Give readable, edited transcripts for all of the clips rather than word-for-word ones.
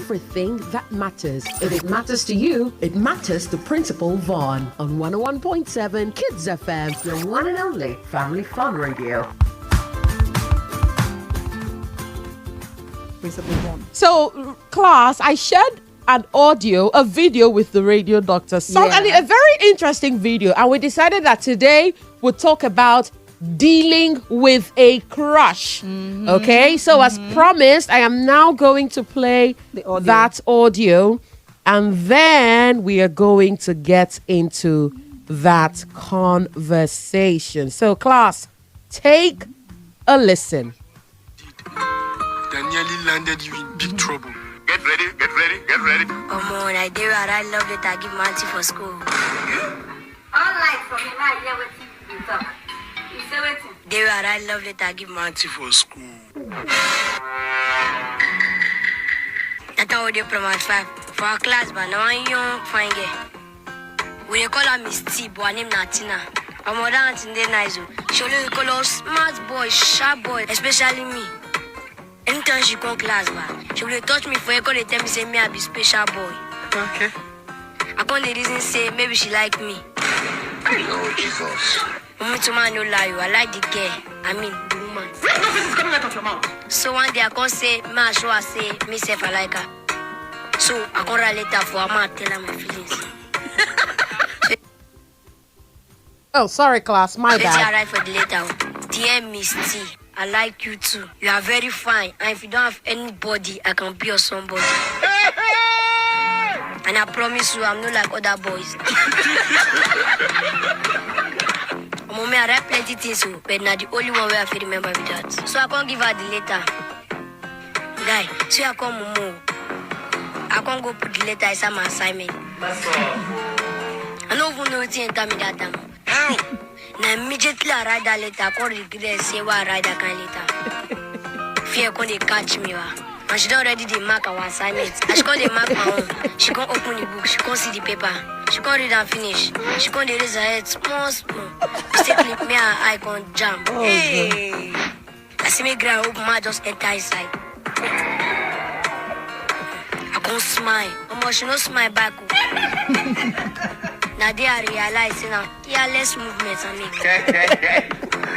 everything that matters. If it matters to you, it matters to Principal Vonne on 101.7 Kids FM, your one and only family fun radio. Principal Vonne. So, class, I shared a video with the radio doctor. And a very interesting video. And we decided that today we'll talk about dealing with a crush. Okay, so as promised, I am now going to play that audio, and then we are going to get into that conversation. So, class, take a listen. Danielle landed you in big trouble. Get ready, get ready, get ready. On, I do what I love it. I give Monty for school. All night from him, I hear what you talk. You say what? Do what I love it. I give Monty. For school. That's how we do from 5 for our class, but now I'm young, fine girl. We dey call her Miss T, but her name na Tina. Our mother auntie dey nice. She only call us smart boy, sharp boy, especially me. Anytime she come class, she will touch me for her, they tell me say me I be special boy. Okay. I can't the reason say maybe she like me. Oh, Jesus. Mommy to man no lie you, I like the girl. I mean the woman. Nothing is coming out of your mouth. So one day I can't say me I show her say me self I like her. So I can't write letter for her, man tell her my feelings. Oh, sorry, class, my Let's bad. write for the letter. Dear Miss T, I like you too. You are very fine. And if you don't have anybody, I can be your somebody. And I promise you, I'm not like other boys. Mommy, I write plenty things, but not the only one where I feel remember with that. So I can't give her the letter. Guy, so I come Momo. I can't go put the letter inside my assignment. That's all. I don't even know what you tell me that time. How? Now immediately I write that letter, I can't regret say why I write that kind of letter. Fear can't they catch me, and she don't already mark our assignment. And she can't they mark my own. She can't open the book, she can't see the paper. She can't read and finish. She can't raise her head small. Mistakenly, me and I can't jam. Hey! I see me grab open, I just enter inside. I can't smile. She no smile back. Now they are realizing now, less movements I make.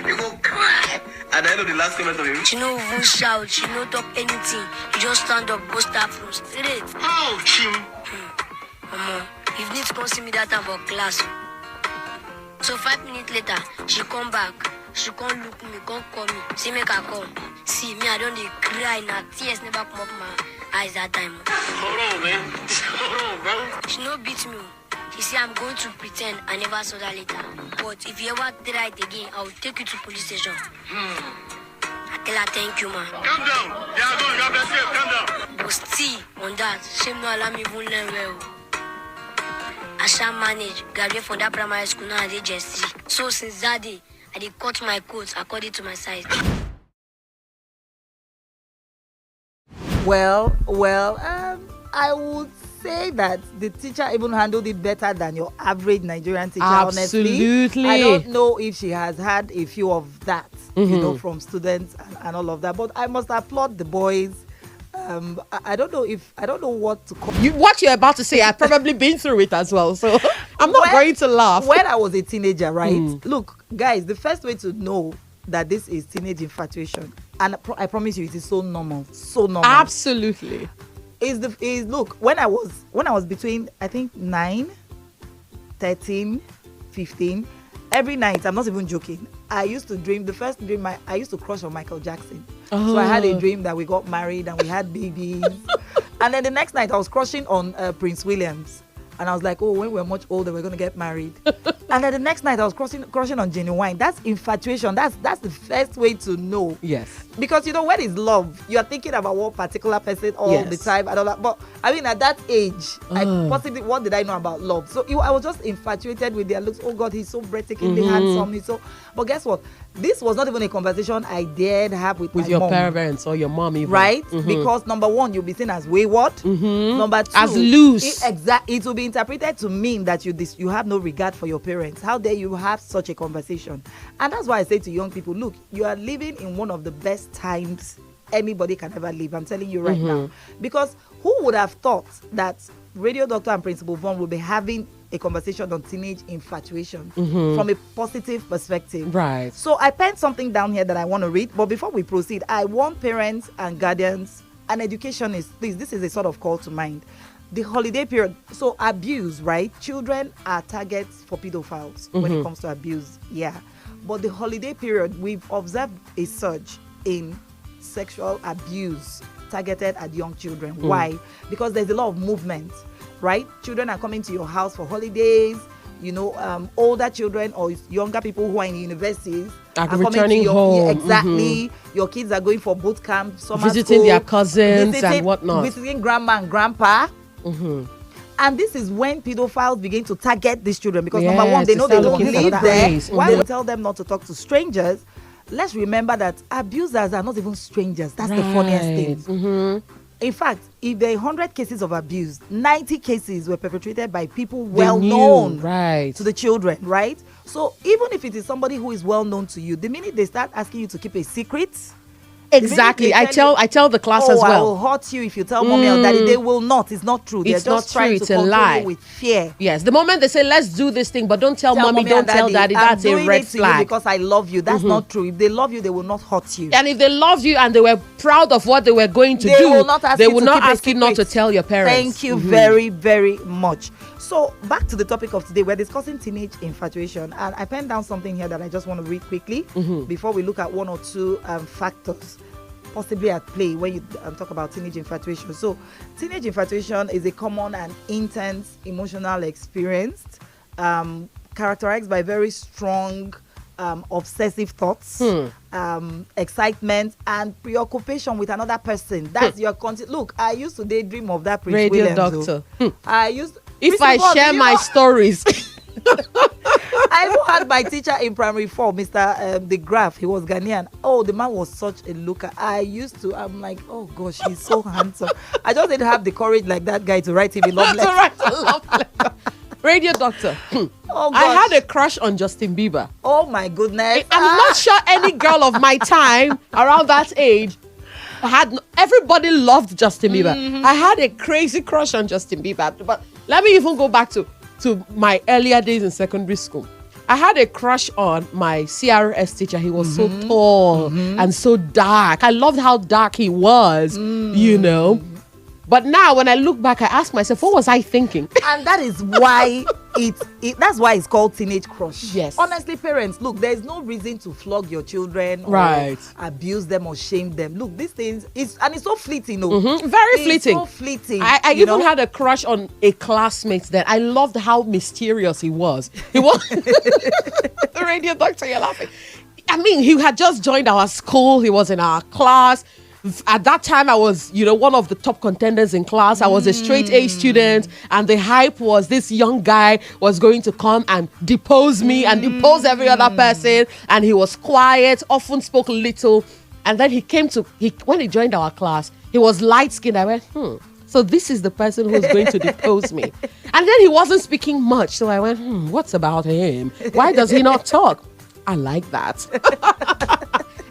You go cry at the end of the last comment of him. She no even shout, she no talk anything. You just stand up, go start from straight. How, Chim? Mama, you need to come see me that time for class. So 5 minutes later, she come back. She come look me, come call me. See make her come. See me, I don't dey cry now. Tears never come up my eyes that time. Hold on, man. Hold on, bro. She no beat me. She say I'm going to pretend I never saw that later. But if you ever try it again, I will take you to police station. I tell her thank you, man. Calm down. Yeah, go. God bless you. Calm down. But still, on that, she no allow me even learn well. I shall manage, graduate from that primary school now at age 3. So since that day, I did cut my coat according to my size. Well, I would say that the teacher even handled it better than your average Nigerian teacher. Absolutely. Honestly, I don't know if she has had a few of that, from students and all of that. But I must applaud the boys. I don't know what to call What you're about to say, I've probably been through it as well, so I'm not going to laugh. When I was a teenager, right? Look, guys, the first way to know that this is teenage infatuation, and I promise you, it is so normal. Absolutely. Look, when I was between, I think 9, 13, 15, every night, I'm not even joking, I used to dream, the first dream I used to crush on Michael Jackson. So I had a dream that we got married and we had babies. And then the next night I was crushing on Prince Williams. And I was like, oh, when we're much older, we're going to get married. And then the next night, I was crushing on Jenny Wine. That's infatuation. That's the first way to know. Yes. Because, when it's love, you are thinking about one particular person all the time and all that. But, I mean, at that age, what did I know about love? So I was just infatuated with their looks. Oh, God, he's so breathtakingly handsome. But guess what? This was not even a conversation I dared have with my your mom. parents or your mom even. Right? Because number one, you'll be seen as wayward. Number two, as loose. It will be interpreted to mean that you have no regard for your parents. How dare you have such a conversation? And that's why I say to young people, look, you are living in one of the best times anybody can ever live. I'm telling you right now. Because who would have thought that Radio Doctor and Principal Vonne will be having a conversation on teenage infatuation from a positive perspective. Right. So I penned something down here that I want to read. But before we proceed, I want parents and guardians and educationists, please, this is a sort of call to mind. The holiday period, so abuse, right? Children are targets for pedophiles when it comes to abuse. Yeah. But the holiday period, we've observed a surge in sexual abuse targeted at young children. Why? Because there's a lot of movement, right? Children are coming to your house for holidays. You know, older children or younger people who are in universities are returning coming to home. Exactly. Your kids are going for boot camp, summer visiting school, their cousins and whatnot. Visiting grandma and grandpa. And this is when pedophiles begin to target these children because number one, they know they won't live there. Why we tell them not to talk to strangers? Let's remember that abusers are not even strangers. That's the funniest thing. In fact, if there are 100 cases of abuse, 90 cases were perpetrated by people well known to the children, right? So even if it is somebody who is well known to you, the minute they start asking you to keep a secret, exactly. I tell the class as well. I will hurt you if you tell mommy or daddy. They will not. It's not true. They're just trying to control you with fear. Yes. The moment they say, let's do this thing, but don't tell mommy, don't tell daddy, that's a red flag. Because I love you. That's not true. If they love you, they will not hurt you. And if they love you and they were proud of what they were going to do, they will not ask you not to tell your parents. Thank you very, very much. So back to the topic of today. We're discussing teenage infatuation. And I penned down something here that I just want to read quickly before we look at one or two factors possibly at play when you talk about teenage infatuation. So teenage infatuation is a common and intense emotional experience characterized by very strong obsessive thoughts, excitement and preoccupation with another person. That's your content. Look, I used to daydream of that Prince Radio Williams. Doctor. I used if I share my stories. I even had my teacher in primary 4, Mr. De Graaf. He was Ghanaian. Oh, the man was such a looker. I'm like, oh gosh, he's so handsome. I just didn't have the courage like that guy to write him a love letter. Radio Doctor. Oh gosh. I had a crush on Justin Bieber. Oh my goodness. I'm not sure any girl of my time around that age everybody loved Justin Bieber. I had a crazy crush on Justin Bieber. But let me even go back to my earlier days in secondary school. I had a crush on my CRS teacher. He was so tall and so dark. I loved how dark he was, you know. But now when I look back, I ask myself, what was I thinking? And that is why that's why it's called teenage crush. Yes. Honestly, parents, look, there's no reason to flog your children or abuse them or shame them. Look, these things it's so fleeting, very fleeting. So fleeting. I even had a crush on a classmate that I loved how mysterious he was. He was the Radio Doctor, you're laughing. I mean, he had just joined our school, he was in our class. At that time, I was, one of the top contenders in class. I was a straight A student, and the hype was this young guy was going to come and depose me and depose every other person. And he was quiet, often spoke little. And then when he joined our class, he was light-skinned. I went, so this is the person who's going to depose me. And then he wasn't speaking much. So I went, what's about him? Why does he not talk? I like that.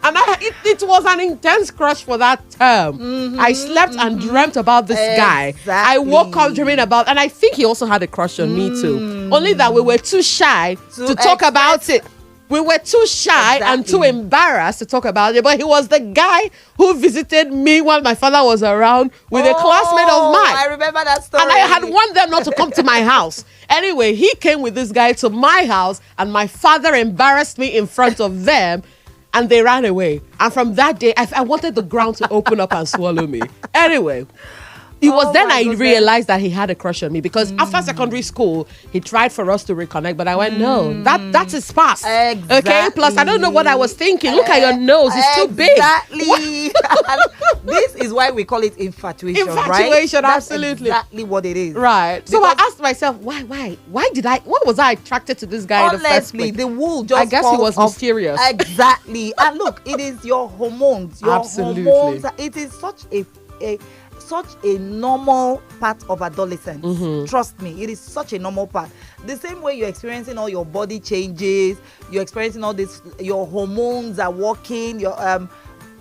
And it was an intense crush for that term. I slept and dreamt about this guy. I woke up dreaming about, and I think he also had a crush on me too. Only that we were too shy to talk about it. We were too shy and too embarrassed to talk about it. But he was the guy who visited me while my father was around with a classmate of mine. I remember that story. And I had warned them not to come to my house. Anyway, he came with this guy to my house, and my father embarrassed me in front of them. And they ran away. And from that day, I wanted the ground to open up and swallow me. Anyway, it was then I realized that he had a crush on me. Because after secondary school, he tried for us to reconnect. But I went, no, that's his past. Exactly. Okay? Plus, I don't know what I was thinking. Look at your nose. It's too big. Exactly. This is why we call it infatuation, right? Infatuation, That's absolutely. exactly what it is. Right. So I asked myself, why what was I attracted to this guy in the first place? The wool just I guess he was mysterious. Exactly. And look, it is your hormones. Absolutely. Hormones. It is such a normal part of adolescence. Trust me, it is such a normal part. The same way you're experiencing all your body changes, you're experiencing all this, your hormones are working, your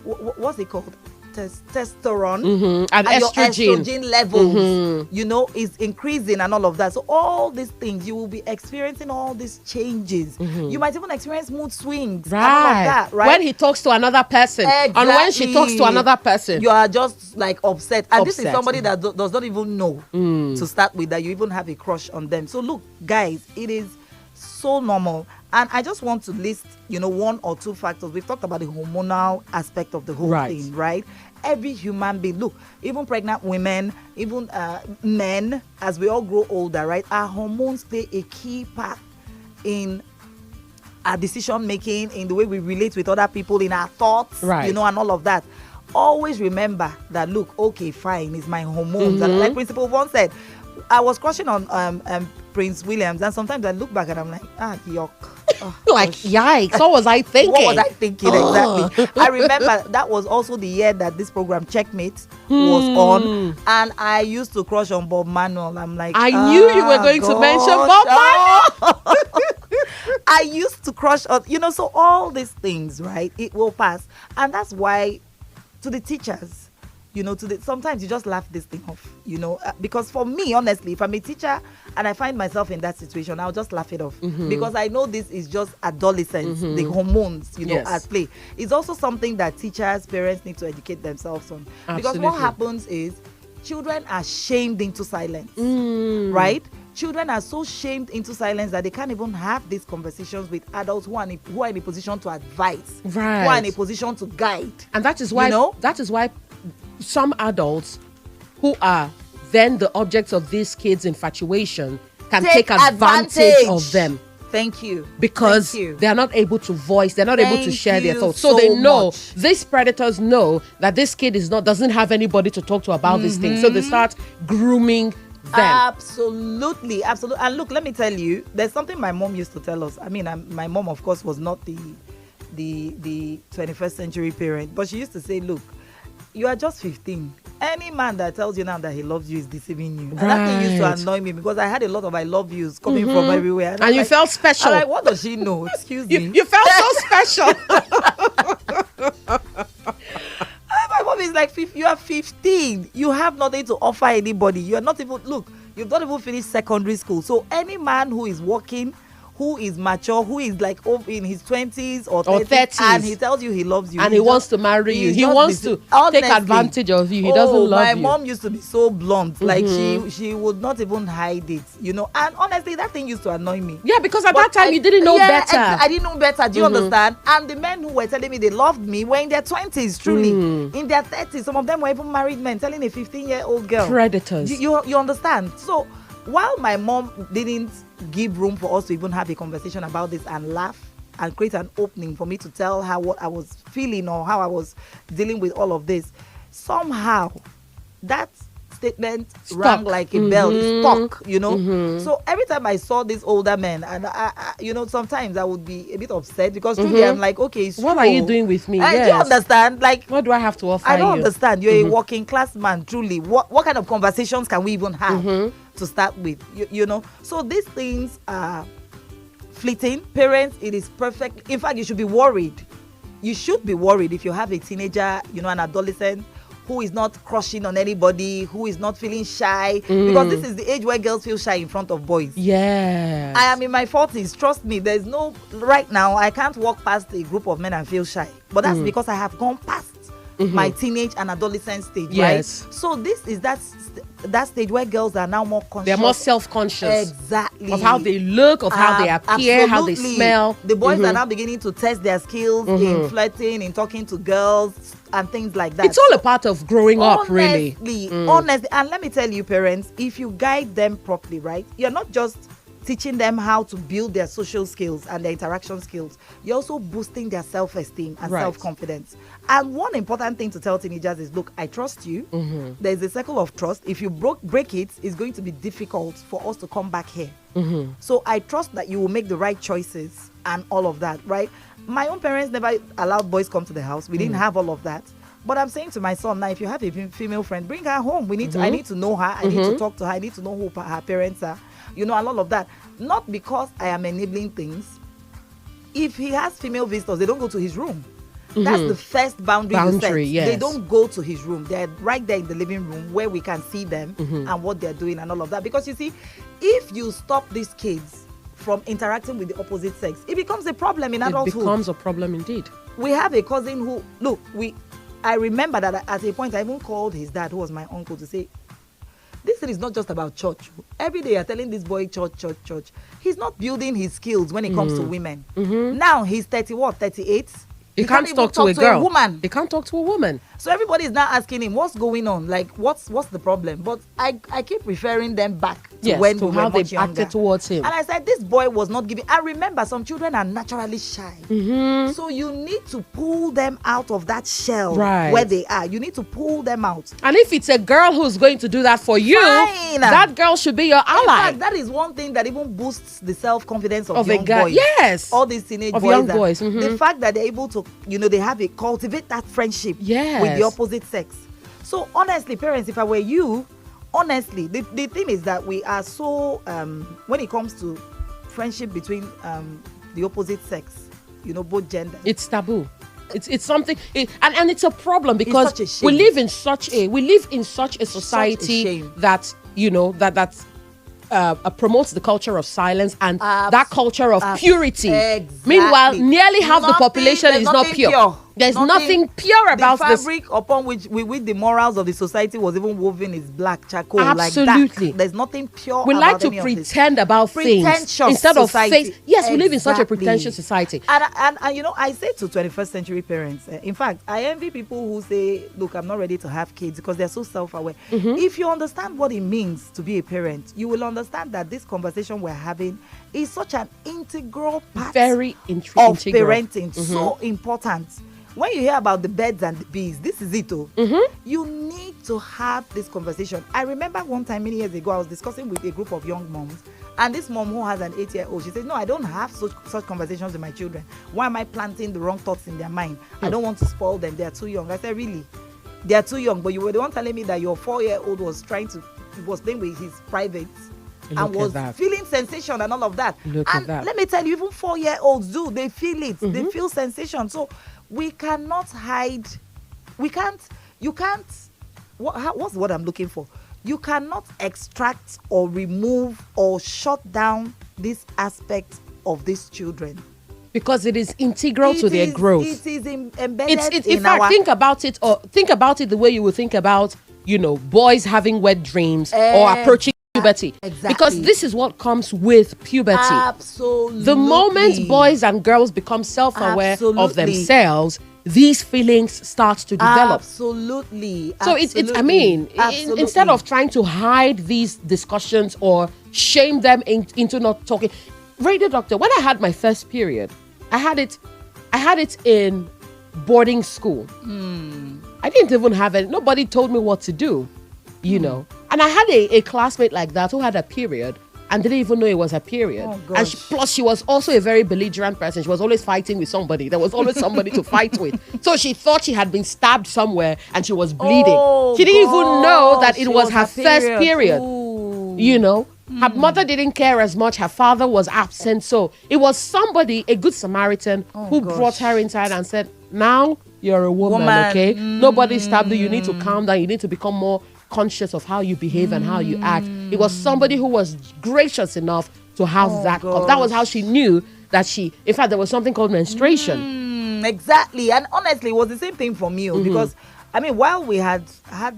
what's it called? testosterone And your estrogen. estrogen levels, you know, is increasing and all of that. So all these things, you will be experiencing all these changes. You might even experience mood swings and all of that, right? When he talks to another person, and when she talks to another person, you are just like upset. And this is Upset. somebody that does not even know to start with, that you even have a crush on them. So look, guys, it is so normal. And I just want to list, you know, one or two factors. We've talked about the hormonal aspect of the whole thing, right? Every human being, look, even pregnant women, even men, as we all grow older, right? Our hormones play a key part in our decision making, in the way we relate with other people, in our thoughts, you know, and all of that. Always remember that, look, okay, fine, it's my hormones. And like Principal Vonne said, I was crushing on Prince Williams, and sometimes I look back and I'm like, yuck. Oh, like, yikes, what was I thinking? What was I thinking exactly? I remember that was also the year that this program Checkmate was on, and I used to crush on Bob Manuel. I'm like, I knew you were going to mention Bob Manuel. I used to crush on, you know, so all these things, right? It will pass. And that's why, to the teachers, you know, sometimes you just laugh this thing off, you know, because for me, honestly, if I'm a teacher and I find myself in that situation, I'll just laugh it off, because I know this is just adolescence, the hormones, you know, at play. It's also something that teachers, parents need to educate themselves on. Absolutely. Because what happens is children are shamed into silence, right? Children are so shamed into silence that they can't even have these conversations with adults who are in a position to advise, who are in a position to guide. And that is why, you know? that is why some adults who are then the objects of these kids' infatuation can take advantage of them. Thank you. Because they are not able to voice, they're not able to share their thoughts. So they know, these predators know that this kid doesn't have anybody to talk to about this thing. So they start grooming them. Absolutely. And look, let me tell you, there's something my mom used to tell us. I mean, my mom, of course, was not the 21st century parent, but she used to say, look, you are just 15. Any man that tells you now that he loves you is deceiving you. And that thing used to annoy me, because I had a lot of I love yous coming from everywhere. And you felt special. I'm like, what does she know? Excuse me. You felt so special. My mom is like, you are 15. You have nothing to offer anybody. You are not even, look, you've not even finished secondary school. So any man who is working, who is mature, who is like in his 20s or 30s, and he tells you he loves you, and he wants to marry you, he wants to take advantage of you, he doesn't love my you. mom used to be so blunt, like she would not even hide it, you know. And honestly, that thing used to annoy me. Yeah, because at that time you didn't know better. I didn't know better. Do you understand? And the men who were telling me they loved me were in their 20s, truly. In their 30s, some of them were even married men telling a 15-year-old girl. Predators. You understand? So while my mom didn't give room for us to even have a conversation about this and laugh and create an opening for me to tell her what I was feeling or how I was dealing with all of this, somehow that statement rang like a bell. It stuck, you know. So every time I saw these older men, and I you know, sometimes I would be a bit upset, because truly I'm like, okay, it's what true. are you doing with me? Do you understand? Like, what do I have to offer you? I don't understand. You're a working class man, truly. What kind of conversations can we even have to start with? You know, so these things are fleeting. Parents, it is perfect. In fact, you should be worried. You should be worried if you have a teenager, you know, an adolescent who is not crushing on anybody, who is not feeling shy, because this is the age where girls feel shy in front of boys. Yeah. I am in my 40s. Trust me, there's no, right now, I can't walk past a group of men and feel shy. But that's because I have gone past my teenage and adolescent stage, right? So this is that stage where girls are now more conscious. They're more self-conscious. Exactly. Of how they look, of how they appear, how they smell. The boys are now beginning to test their skills in flirting, in talking to girls, and things like that. It's all a part of growing up, really. Honestly. And let me tell you, parents, if you guide them properly, right, you're not just teaching them how to build their social skills and their interaction skills, you're also boosting their self-esteem and self-confidence. And one important thing to tell teenagers is, look, I trust you. There's a circle of trust. If you break it, it's going to be difficult for us to come back here. So I trust that you will make the right choices and all of that, right? My own parents never allowed boys come to the house. We didn't have all of that. But I'm saying to my son now, if you have a female friend, bring her home. We need to. I need to know her. I need to talk to her. I need to know who her parents are. You know, and all of that. Not because I am enabling things. If he has female visitors, they don't go to his room. That's the first boundary you set. Yes. They don't go to his room. They're right there in the living room where we can see them and what they're doing and all of that. Because you see, if you stop these kids from interacting with the opposite sex, it becomes a problem in adulthood. It becomes a problem indeed. We have a cousin who, look, I remember that at a point I even called his dad, who was my uncle, to say, this thing is not just about church. Every day you're telling this boy church. He's not building his skills when it comes to women. Now he's 38. He can't talk to a girl. Woman. He can't talk to a woman. So everybody is now asking him, what's going on? Like, what's the problem? But I keep referring them back to when to we how were they much younger. acted towards him. And I said, this boy was not giving. I remember some children are naturally shy. So you need to pull them out of that shell where they are. You need to pull them out. And if it's a girl who's going to do that for you, Fine. that girl should be your ally. In fact, that is one thing that even boosts the self-confidence of young a guy. boys. Yes. All these teenage of boys. Young boys. The fact that they're able to, they have a cultivate that friendship with the opposite sex. So honestly, parents, if I were you, honestly, the thing is that we are so when it comes to friendship between the opposite sex, both genders, it's taboo. It's something, and it's a problem because it's such a we live in such a society that promotes the culture of silence and that culture of purity. Exactly. Meanwhile, nearly half the population is not pure. There's nothing pure about this. The fabric upon which the morals of the society was even woven is black charcoal. Absolutely. Like that. There's nothing pure. We like to pretend about things instead of faith. Yes, we live in such a pretentious society. And I say to 21st century parents, in fact, I envy people who say, look, I'm not ready to have kids because they're so self-aware. If you understand what it means to be a parent, you will understand that this conversation we're having is such an integral part of parenting. So important. When you hear about the birds and the bees, this is it. You need to have this conversation. I remember one time many years ago, I was discussing with a group of young moms, and this mom who has an 8-year-old, she said, no, I don't have such conversations with my children. Why am I planting the wrong thoughts in their mind? I don't want to spoil them. They're too young. I said, really? They're too young. But you were the one telling me that your 4-year-old was playing with his privates and was feeling sensation and all of that. Let me tell you, even 4-year-olds do. They feel it. They feel sensation. So we cannot hide. What's the word I'm looking for? You cannot extract or remove or shut down this aspect of these children. Because it is integral to their growth. It is embedded in our... think about it the way you would think about, boys having wet dreams or approaching puberty. Exactly. Because this is what comes with puberty. Absolutely. The moment boys and girls become self-aware of themselves, these feelings start to develop. Absolutely. So instead of trying to hide these discussions or shame them into not talking. Radio doctor, when I had my first period, I had it in boarding school. I didn't even have it. Nobody told me what to do, And I had a classmate like that who had a period and didn't even know it was a period. And plus she was also a very belligerent person. She was always fighting with somebody. There was always somebody to fight with. So she thought she had been stabbed somewhere and she was bleeding. She didn't even know that it was her first period. Her mother didn't care as much. Her father was absent. So it was somebody, a good Samaritan, who brought her inside and said, now you're a woman. Okay? Nobody stabbed you. You need to calm down. You need to become more conscious of how you behave and how you act. It was somebody who was gracious enough to have that. That was how she knew that in fact, there was something called menstruation. Exactly. And honestly, it was the same thing for me because while we had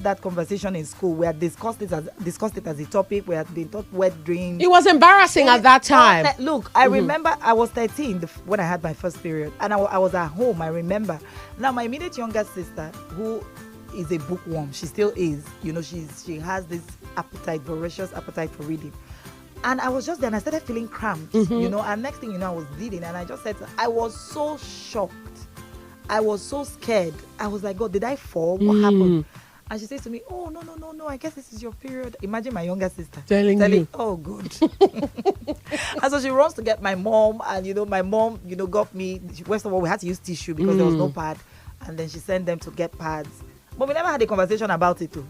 that conversation in school, we had discussed it as a topic. We had been taught wet dreams. It was embarrassing at that time. Look, I remember I was 13 when I had my first period, and I was at home. I remember. Now, my immediate younger sister, who is a bookworm, she still is. She has this voracious appetite for reading. And I was just there, and I started feeling cramped. And next thing I was bleeding, and I just said, I was so shocked. I was so scared. I was like, God, did I fall? What happened? And she says to me, oh, no, I guess this is your period. Imagine my younger sister telling you. Oh, good. And so she runs to get my mom. And, my mom, got me. First of all, we had to use tissue because there was no pad. And then she sent them to get pads. But we never had a conversation about it, too.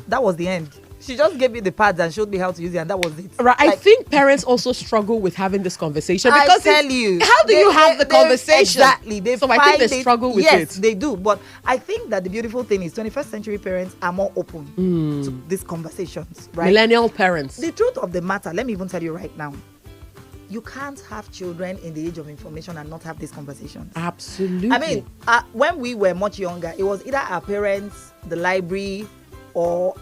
That was the end. She just gave me the pads and showed me how to use it, and that was it. Right. I think parents also struggle with having this conversation because I tell you, how do you have the conversation? Exactly. So I think they struggle with it. Yes, they do. But I think that the beautiful thing is 21st century parents are more open to these conversations, right? Millennial parents. The truth of the matter, let me even tell you right now, you can't have children in the age of information and not have these conversations. Absolutely. I mean, when we were much younger, it was either our parents, the library, or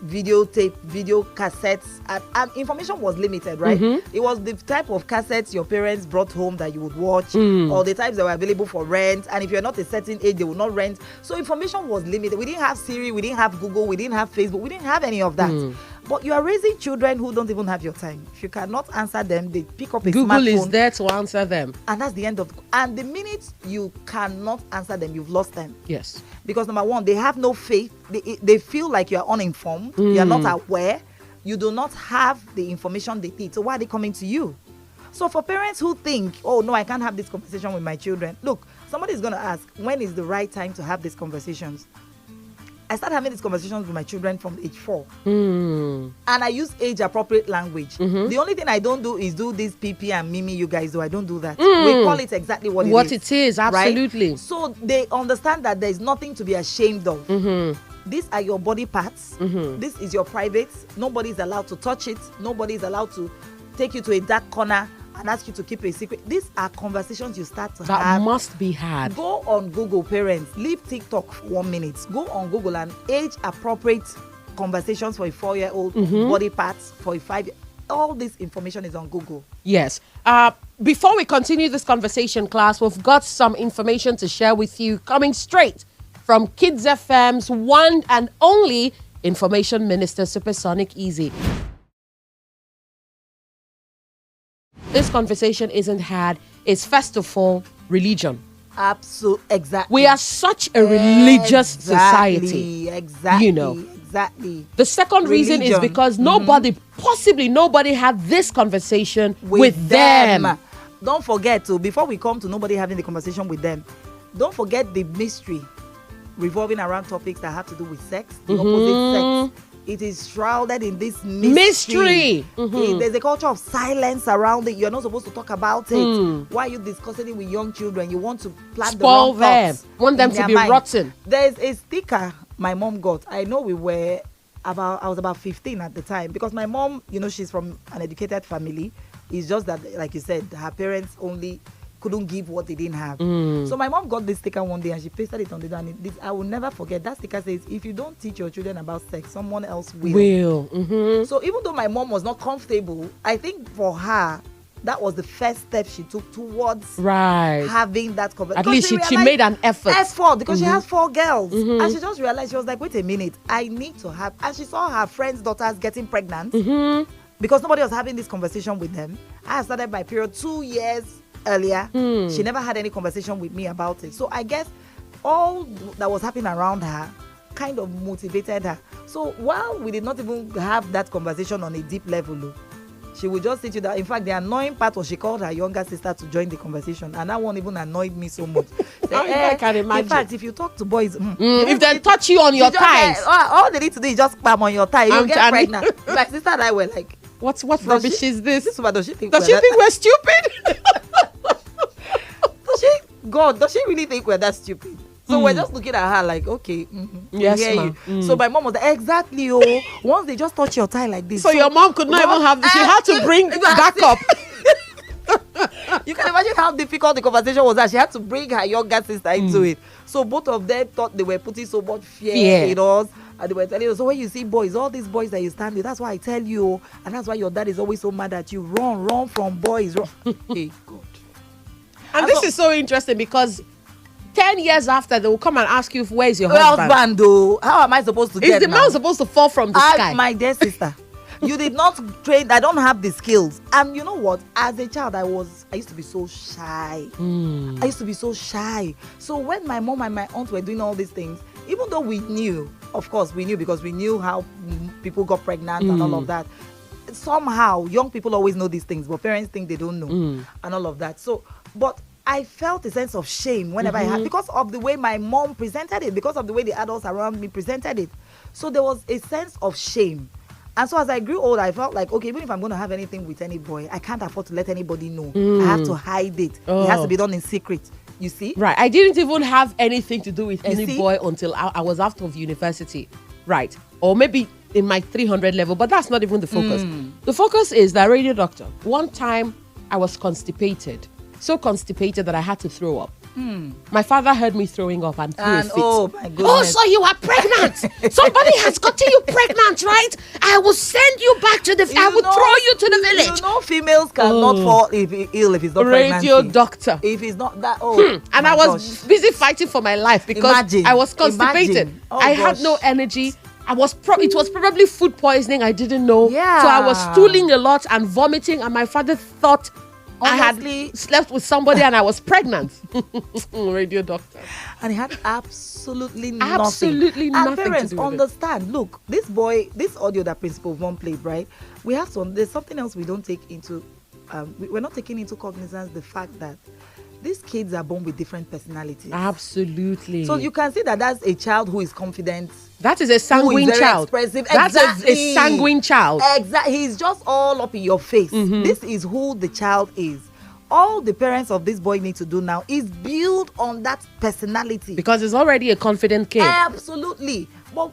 video cassettes, and information was limited, right? It was the type of cassettes your parents brought home that you would watch, or the types that were available for rent, and if you're not a certain age, they would not rent. So information was limited. We didn't have Siri, we didn't have Google, we didn't have Facebook, we didn't have any of that. But you are raising children who don't even have your time. If you cannot answer them, they pick up a Google smartphone. is there to answer them. And that's the end of and the minute you cannot answer them, you've lost them. Yes. Because number one, they have no faith. They feel like you are uninformed. You are not aware. You do not have the information they need. So why are they coming to you? So for parents who think, oh no, I can't have this conversation with my children. Look, somebody is going to ask, when is the right time to have these conversations? I start having these conversations with my children from age 4. And I use age appropriate language. The only thing I don't do is do this PP and Mimi you guys do. I don't do that. We call it exactly what it is. Absolutely. Right? So they understand that there is nothing to be ashamed of. These are your body parts. This is your private. Nobody is allowed to touch it. Nobody is allowed to take you to a dark corner and ask you to keep a secret. These are conversations you start to have. That must be had. Go on Google, parents. Leave TikTok for 1 minute. Go on Google and age-appropriate conversations for a 4-year-old, body parts for a 5-year. All this information is on Google. Yes. Before we continue this conversation, class, we've got some information to share with you coming straight from Kids FM's one and only Information Minister, Supersonic Easy. This conversation isn't had. It's first of all religion. Absolutely, exactly. We are such a religious society. Exactly. You know. Exactly. The second reason is because possibly nobody had this conversation with them. Don't forget to, before we come to nobody having the conversation with them, don't forget the mystery revolving around topics that have to do with sex, the opposite sex. It is shrouded in this mystery. There's a culture of silence around it. You're not supposed to talk about it. Why are you discussing it with young children? You want to plant the wrong thoughts. Want them to be rotten. There's a sticker my mom got. I know I was about 15 at the time, because my mom, she's from an educated family. It's just that, like you said, her parents only couldn't give what they didn't have. So my mom got this sticker one day and she pasted it on the door, and I will never forget. That sticker says, if you don't teach your children about sex, someone else will. So even though my mom was not comfortable, I think for her, that was the first step she took towards having that conversation. At least she made an effort. Because she has 4 girls. And she just realized, she was like, wait a minute, I need to have. And she saw her friends' daughters getting pregnant because nobody was having this conversation with them. I started my period 2 years earlier. She never had any conversation with me about it. So I guess all that was happening around her kind of motivated her. So while we did not even have that conversation on a deep level, she would just sit you down. In fact, the annoying part was she called her younger sister to join the conversation, and that one even annoyed me so much. I can imagine. In fact, if you talk to boys, if they touch you on your thighs, all they need to do is just spam on your thigh. You get pregnant. My sister and I were like, what rubbish is this? Does she think we're stupid? Does she really think we're that stupid? So we're just looking at her like, okay, yes, you. So my mom was like, exactly, once they just touch your thigh like this. So your mom could not even have, she had to bring backup. You can imagine how difficult the conversation was that she had to bring her younger sister into it. So both of them thought they were putting so much fear in us. And they were telling us, so when you see boys, all these boys that you stand with, that's why I tell you, and that's why your dad is always so mad at you. Run from boys. Hey, God. And this is so interesting because 10 years after, they will come and ask you, where's your husband? Though? How am I supposed to get Is the man supposed to fall from the sky? My dear sister, you did not train. I don't have the skills. And you know what? As a child, I used to be so shy. I used to be so shy. So when my mom and my aunt were doing all these things, even though we knew, of course we knew, because we knew how people got pregnant and all of that. Somehow, young people always know these things, but parents think they don't know and all of that. So, but I felt a sense of shame whenever I had, because of the way my mom presented it, because of the way the adults around me presented it. So there was a sense of shame. And so as I grew older, I felt like, okay, even if I'm going to have anything with any boy, I can't afford to let anybody know. I have to hide it. It has to be done in secret. You see? Right. I didn't even have anything to do with You any see? boy until I was out of university. Right. Or maybe in my 300 level, but that's not even the focus. The focus is that radio doctor. One time I was constipated. So constipated that I had to throw up. My father heard me throwing up and threw a fit. Oh my goodness. Oh, so you are pregnant. Somebody has gotten you pregnant, right? I will send you back to the I will throw you to the village. You know, females cannot fall ill if it's not Radio pregnancy. doctor. If it's not that, And my I was gosh. busy fighting for my life because Imagine. I was constipated. Imagine. Oh, I had gosh. no energy. It was probably food poisoning. I didn't know. Yeah. So I was stooling a lot and vomiting, and my father thought Honestly, I had slept with somebody and I was pregnant. Radio doctor. And he had absolutely nothing. Absolutely and nothing to parents do with it. understand. Look, this audio that Principal Vonne played, right? We have to. There's something else we don't take into. We're not taking into cognizance the fact that these kids are born with different personalities. Absolutely. So you can see that that's a child who is confident. That is a Who is sanguine very child. expressive. That's Exactly. a sanguine child. Exactly. He's just all up in your face. This is who the child is. All the parents of this boy need to do now is build on that personality. Because he's already a confident kid. Absolutely. But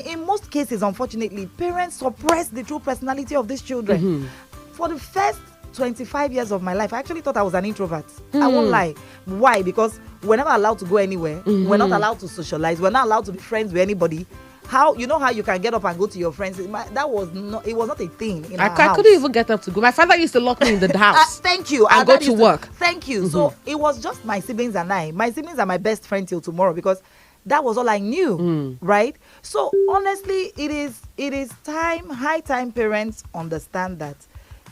in most cases, unfortunately, parents suppress the true personality of these children. For the first 25 years of my life, I actually thought I was an introvert. I won't lie. Why? Because we're never allowed to go anywhere. We're not allowed to socialize. We're not allowed to be friends with anybody. How you can get up and go to your friends? It was not a thing in our I house. couldn't even get up to go. My father used to lock me in the house. Thank you. And go Dad to used work. Thank you. So it was just my siblings and I. My siblings are my best friend till tomorrow because that was all I knew, right? So honestly, it is high time parents understand that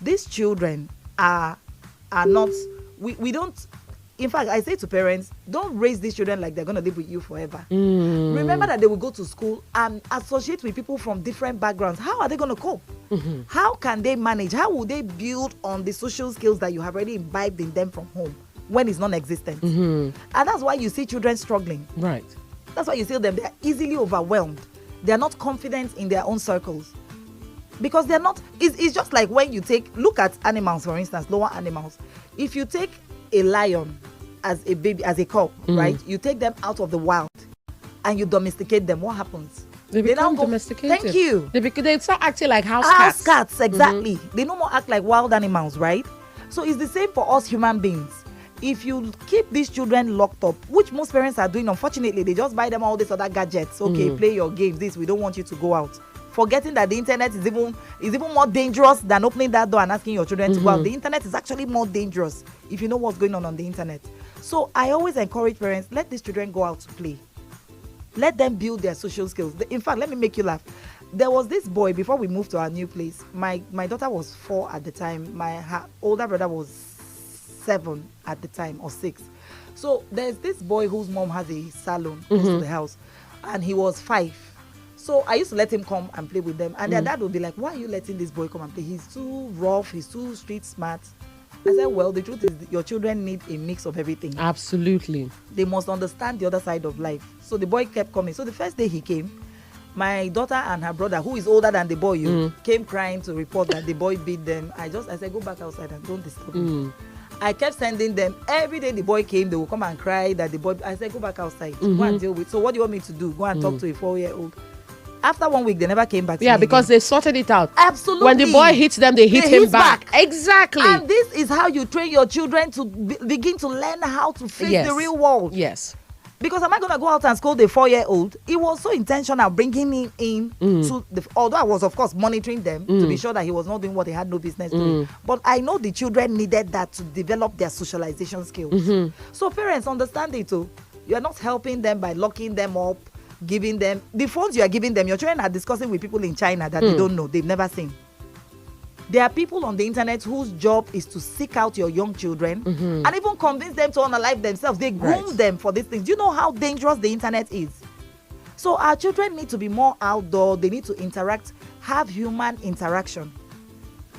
these children are not. We don't. In fact, I say to parents, don't raise these children like they're going to live with you forever. Remember that they will go to school and associate with people from different backgrounds. How are they going to cope? How can they manage? How will they build on the social skills that you have already imbibed in them from home when it's non-existent? And that's why you see children struggling. Right. That's why you see them. They're easily overwhelmed. They're not confident in their own circles. Because they're not, it's just like when you look at animals, for instance, lower animals. If you take a lion as a baby, as a cub, right? You take them out of the wild and you domesticate them. What happens? They become now domesticated. Thank you. They start acting like house House cats. cats, exactly. They no more act like wild animals, right? So it's the same for us human beings. If you keep these children locked up, which most parents are doing, unfortunately, they just buy them all these other gadgets. Okay, play your games. We don't want you to go out. Forgetting that the internet is even more dangerous than opening that door and asking your children to go out. The internet is actually more dangerous if you know what's going on the internet. So I always encourage parents, let these children go out to play. Let them build their social skills. In fact, let me make you laugh. There was this boy, before we moved to our new place, my daughter was 4 at the time. Her older brother was 7 at the time, or 6. So there's this boy whose mom has a salon close to the house, and he was 5. So I used to let him come and play with them. And their dad would be like, why are you letting this boy come and play? He's too rough. He's too street smart. I said, well, the truth is your children need a mix of everything. Absolutely. They must understand the other side of life. So the boy kept coming. So the first day he came, my daughter and her brother, who is older than the boy, came crying to report that the boy beat them. I said, go back outside and don't disturb me. I kept sending them. Every day the boy came, they would come and cry that the boy. I said, go back outside. Go and deal with. So what do you want me to do? Go and talk to a 4-year-old. After 1 week, they never came back to me because again. they sorted it out. Absolutely. When the boy hits them, they hit him back. Exactly. And this is how you train your children to begin to learn how to face the real world. Yes. Because am I going to go out and scold a 4-year-old? It was so intentional bringing him in to although I was, of course, monitoring them to be sure that he was not doing what he had no business doing. But I know the children needed that to develop their socialization skills. So parents, understand it too. You are not helping them by locking them up, giving them the phones you are giving them. Your children are discussing with people in China that they don't know, they've never seen. There are people on the internet whose job is to seek out your young children and even convince them to unalive themselves. They groom them for these things. Do you know how dangerous the internet is? So our children need to be more outdoor. They need to interact, have human interaction.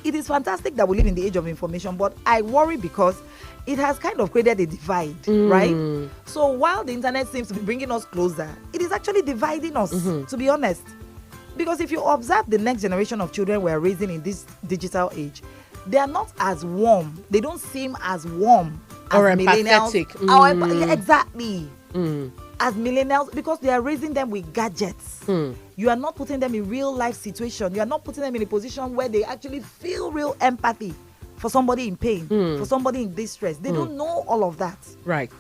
it is fantastic that we live in the age of information, but I worry because it has kind of created a divide, right? So while the internet seems to be bringing us closer, it is actually dividing us, to be honest. Because if you observe the next generation of children we're raising in this digital age, they are not as warm. They don't seem as warm Or as millennials. empathetic. Exactly. As millennials, because they are raising them with gadgets. You are not putting them in real life situation. You are not putting them in a position where they actually feel real empathy for somebody in pain, for somebody in distress. They don't know all of that. Right.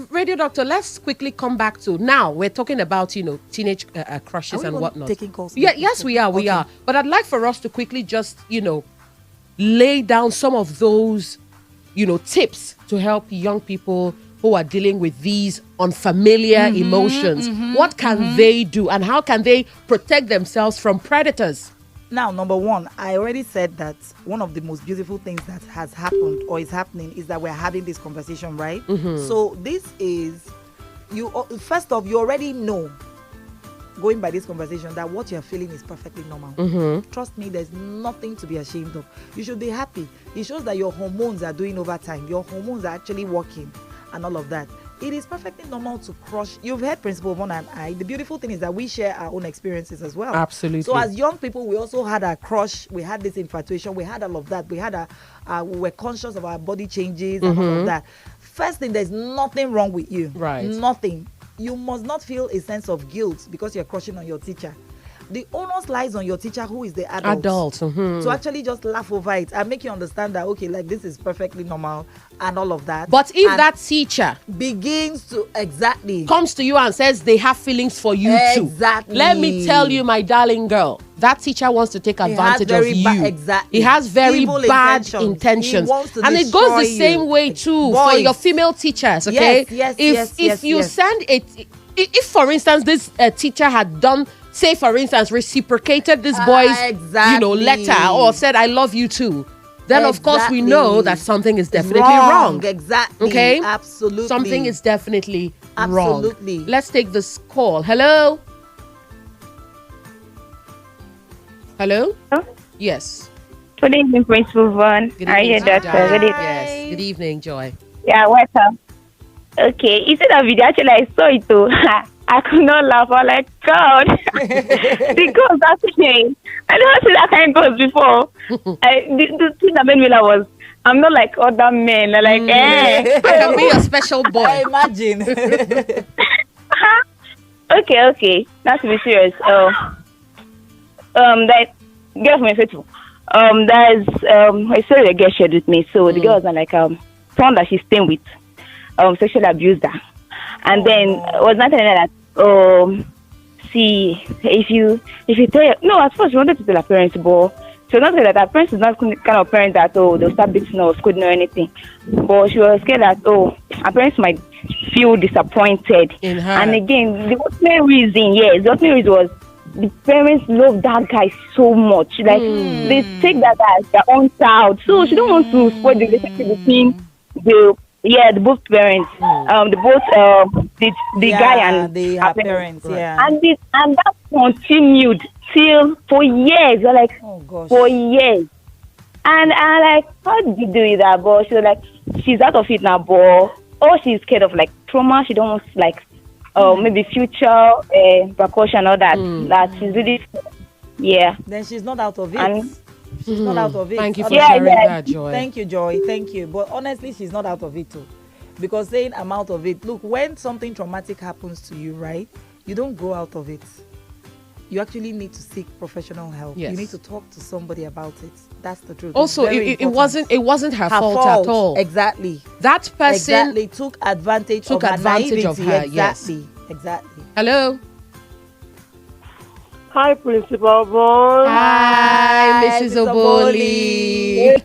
Radio Doctor, let's quickly come back to now. We're talking about, teenage crushes and whatnot. Taking calls? Yeah, yes, we are. We are. But I'd like for us to quickly just, lay down some of those, tips to help young people who are dealing with these unfamiliar emotions. What can they do, and how can they protect themselves from predators? Now, number one, I already said that one of the most beautiful things that has happened or is happening is that we're having this conversation, right? So this is, first off, you already know, going by this conversation, that what you're feeling is perfectly normal. Trust me, there's nothing to be ashamed of. You should be happy. It shows that your hormones are doing overtime. Your hormones are actually working and all of that. It is perfectly normal to crush. You've heard Principal Vonne and I. The beautiful thing is that we share our own experiences as well. Absolutely. So as young people, we also had a crush. We had this infatuation. We had all of that. We were conscious of our body changes and all of that. First thing, there's nothing wrong with you. Right. Nothing. You must not feel a sense of guilt because you're crushing on your teacher. The onus lies on your teacher, who is the adult. To actually just laugh over it and make you understand that, okay, like, this is perfectly normal and all of that. But if that teacher begins to comes to you and says they have feelings for you too, let me tell you, my darling girl, that teacher wants to take advantage of you. He has very Evil bad intentions. And it goes the same way too for your female teachers, okay? If you send it, if for instance this teacher had done, say for instance, reciprocated this boy's letter or said I love you too, then of course we know that something is definitely wrong. Exactly. Okay? Absolutely. Something is definitely wrong. Absolutely. Let's take this call. Hello? Hello? Yes. Good evening, Principal Vonne. Good How are you, evening, Doctor? Joy. Good evening. Yes. Good evening, Joy. Yeah, welcome. Okay, you said that video, actually, I saw it too. I could not laugh. I was like, God. The ghost, actually, I never seen that kind of ghost before. The thing that made me laugh was, I'm not like other men. I'm like, I can be a special boy. I imagine. Okay. Not to be serious. That girl from my faithful. There's I saw a girl shared with me. So the girl was like someone that she's staying with sexually abused her. And then was not telling her that see, if you tell her, no, at first she wanted to tell her parents, but she was not saying that her parents is not kind of parent that they'll start beating or scolding or anything. But she was scared that her parents might feel disappointed in her. And again, the ultimate reason was the parents love that guy so much. Like they take that as their own child. So she don't want to spoil the relationship between the both parents, the guy and her parents, and that continued till for years. We're like, for years, and I'm like, how did you do that? But she was like, she's out of it now, but she's scared of like trauma. She don't want like maybe future precaution or that. That she's really Then she's not out of it. And she's not out of it. Thank you for sharing that, Joy. Thank you, Joy. Thank you. But honestly, she's not out of it too. Because saying I'm out of it, look, when something traumatic happens to you, right, you don't go out of it. You actually need to seek professional help. Yes. You need to talk to somebody about it. That's the truth. Also, it wasn't her fault at all. Exactly. That person took advantage of her naivety. Exactly. Hello. Hi, Principal Vonne. Hi, Mrs. Oboli.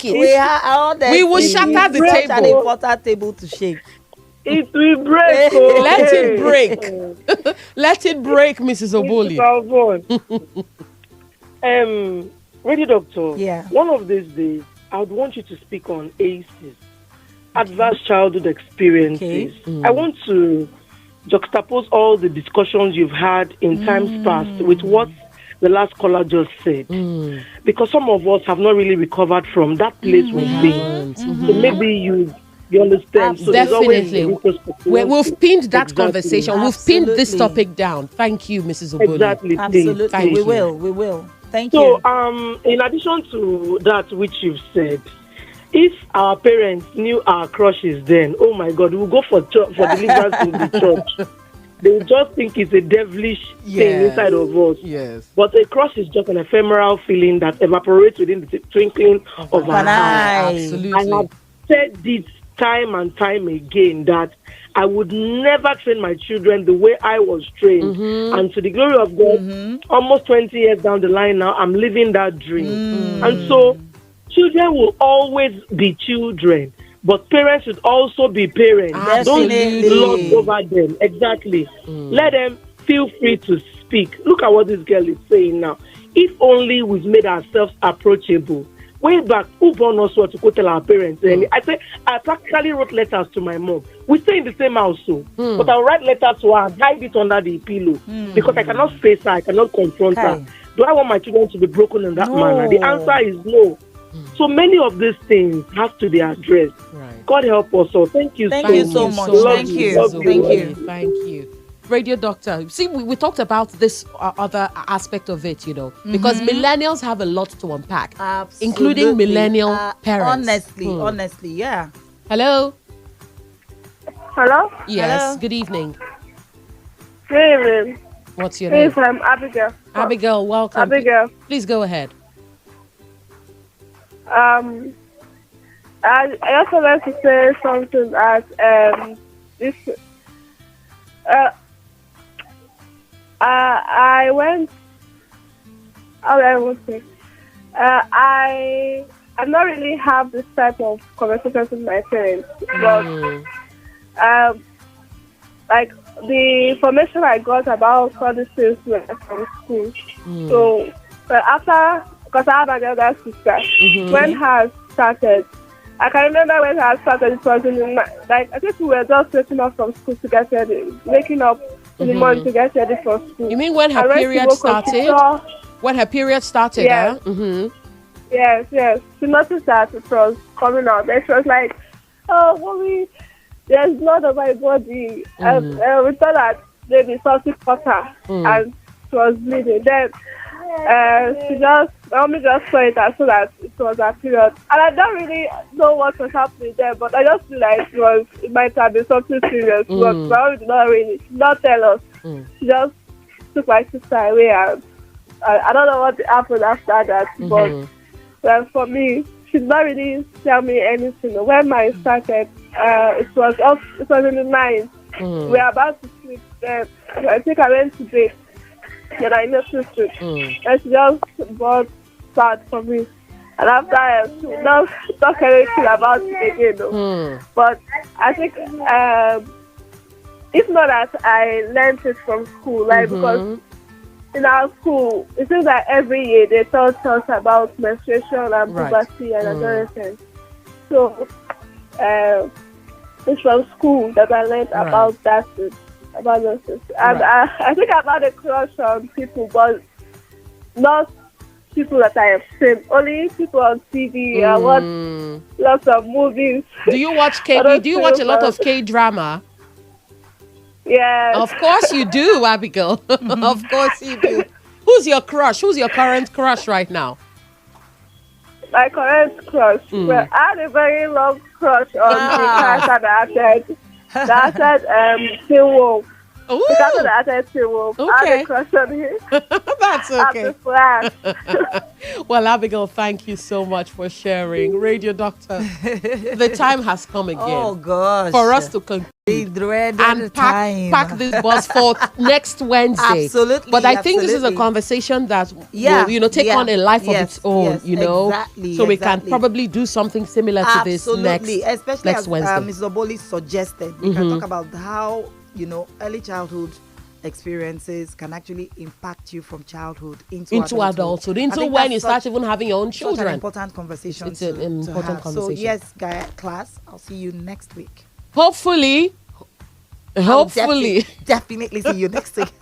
We will shatter the table. An important table to shake. It will break. Let it break. Let it break, Mrs. Oboli. Principal Vonne. Radio Doctor. Yeah. One of these days, I would want you to speak on ACEs, adverse childhood experiences. Okay. I want to juxtapose all the discussions you've had in times past with what the last caller just said. Because some of us have not really recovered from that place we've been. So maybe you understand. So definitely. We've pinned that Exactly. conversation. We've pinned this topic down. Thank you, Mrs. Oboli. Exactly. Absolutely. Thank we you. will. Thank you. So, in addition to that which you've said, if our parents knew our crushes then, oh my God, we'll go for deliverance in the church. They just think it's a devilish thing inside of us. Yes. But a crush is just an ephemeral feeling that evaporates within the twinkling of an eye. Absolutely. I have said this time and time again that I would never train my children the way I was trained. And to the glory of God, almost 20 years down the line now, I'm living that dream. And so, children will always be children, but parents should also be parents. Don't lord over them. Exactly. Let them feel free to speak. Look at what this girl is saying now. If only we've made ourselves approachable. Way back, who born us what to go tell our parents? And I practically wrote letters to my mom. We stay in the same house, but I'll write letters to her and hide it under the pillow because I cannot face her, I cannot confront her. Do I want my children to be broken in that manner? The answer is no. So many of these things have to be addressed. Right. God help us all. Thank you so much. Love Thank you. Thank you. Radio Doctor, see, we talked about this other aspect of it, because millennials have a lot to unpack, including millennial parents. Honestly, yeah. Hello? Hello? Yes, Hello? good evening. Good evening. What's your name? I'm Abigail. Abigail, welcome. Abigail. Please go ahead. I also like to say something as this. I went. How do I want to say? I not really have this type of conversations with my parents, but like the information I got about all these things were from school. So, but after, because I have an elder sister, when hers started, I can remember when hers started. It was I think we were just waking up from school to get ready, waking up in the morning to get ready for school. You mean when her period started? When her period started, yes. Yes. She noticed that it was coming out. And she was like, "Oh, mommy, there's blood on my body." And we thought that maybe something caught her and she was bleeding. Then mommy just saw it as soon as it was her period. And I don't really know what was happening there, but I just feel like it might have been something serious. But mommy did not tell us. She just took my sister away, and I don't know what happened after that. But for me, she did not really tell me anything. When mine started, it was in the night. We were about to sleep. Then I think I went to bed. Then I noticed it. And she just bought sad for me. And after she did not talk anything about it again. But I think it's not that I learned it from school, because in our school, it seems that every year they taught us about menstruation and puberty and adolescence. So it's from school that I learned about that. About those things. And I think I've had a crush on people, but not people that I have seen. Only people on TV. I watch lots of movies. Do you watch Do you watch a lot of K-drama? Yes. Of course you do, Abigail. Of course you do. Who's your crush? Who's your current crush right now? My current crush? Well, I had a very long crush on the character that I said Teen Wolf. Ooh. The character that I said Teen Wolf. I had a crush on him. That's okay. Well, Abigail, thank you so much for sharing. Radio Doctor, the time has come again. Oh, gosh. For us to conclude and pack this bus for next Wednesday. Absolutely. But I think this is a conversation that will, take on a life of its own, Exactly, so we can probably do something similar to this especially next Wednesday. Ms. Oboli suggested, we can talk about how, early childhood experiences can actually impact you from childhood into adulthood, into when you start even having your own children. Such an important conversation. It's an important conversation. So yes, class, I'll see you next week. Hopefully. Definitely see you next week.